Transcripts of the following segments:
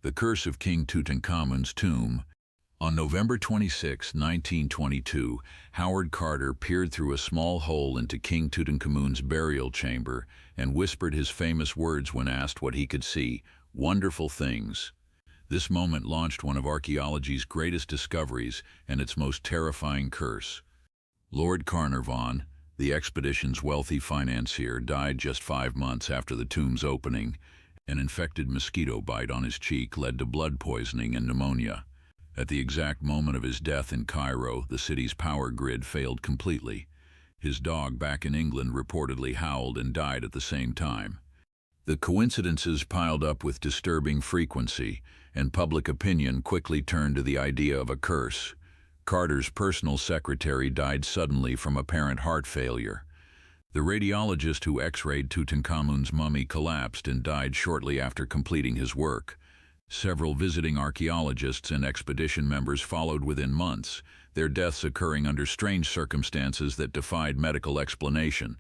The Curse of King Tutankhamun's Tomb. On November 26, 1922, Howard Carter peered through a small hole into King Tutankhamun's burial chamber and whispered his famous words when asked what he could see: "Wonderful things." This moment launched one of archaeology's greatest discoveries and its most terrifying curse. Lord Carnarvon, the expedition's wealthy financier, died just 5 months after the tomb's opening. An infected mosquito bite on his cheek led to blood poisoning and pneumonia. At the exact moment of his death in Cairo, the city's power grid failed completely. His dog back in England reportedly howled and died at the same time. The coincidences piled up with disturbing frequency, and public opinion quickly turned to the idea of a curse. Carter's personal secretary died suddenly from apparent heart failure. The radiologist who x-rayed Tutankhamun's mummy collapsed and died shortly after completing his work. Several visiting archaeologists and expedition members followed within months, their deaths occurring under strange circumstances that defied medical explanation.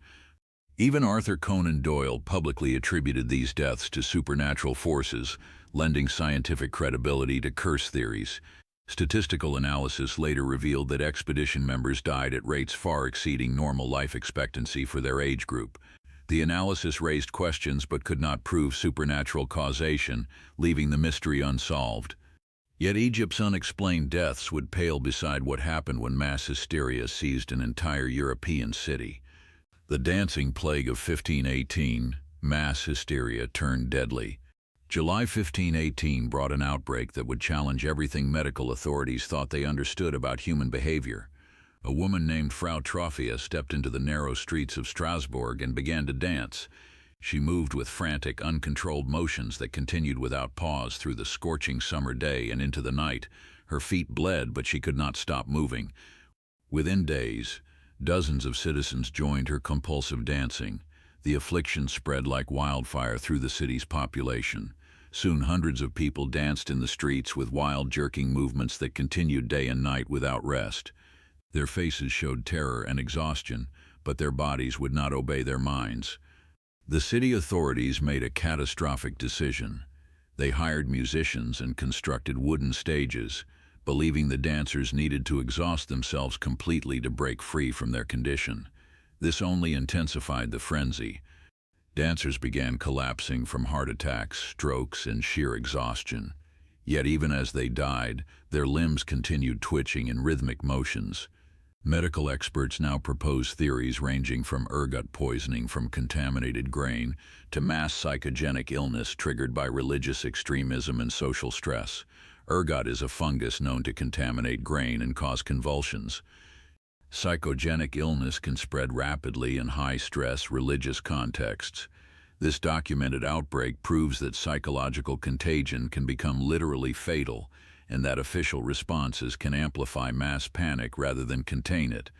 Even Arthur Conan Doyle publicly attributed these deaths to supernatural forces, lending scientific credibility to curse theories. Statistical analysis later revealed that expedition members died at rates far exceeding normal life expectancy for their age group. The analysis raised questions but could not prove supernatural causation, leaving the mystery unsolved. Yet Egypt's unexplained deaths would pale beside what happened when mass hysteria seized an entire European city. The dancing plague of 1518, mass hysteria turned deadly. July 1518 brought an outbreak that would challenge everything medical authorities thought they understood about human behavior. A woman named Frau Trophia stepped into the narrow streets of Strasbourg and began to dance. She moved with frantic, uncontrolled motions that continued without pause through the scorching summer day and into the night. Her feet bled, but she could not stop moving. Within days, dozens of citizens joined her compulsive dancing. The affliction spread like wildfire through the city's population. Soon hundreds of people danced in the streets with wild, jerking movements that continued day and night without rest. Their faces showed terror and exhaustion, but their bodies would not obey their minds. The city authorities made a catastrophic decision. They hired musicians and constructed wooden stages, believing the dancers needed to exhaust themselves completely to break free from their condition. This only intensified the frenzy. Dancers began collapsing from heart attacks, strokes, and sheer exhaustion. Yet even as they died, their limbs continued twitching in rhythmic motions. Medical experts now propose theories ranging from ergot poisoning from contaminated grain to mass psychogenic illness triggered by religious extremism and social stress. Ergot is a fungus known to contaminate grain and cause convulsions. Psychogenic illness can spread rapidly in high-stress religious contexts. This documented outbreak proves that psychological contagion can become literally fatal, and that official responses can amplify mass panic rather than contain it.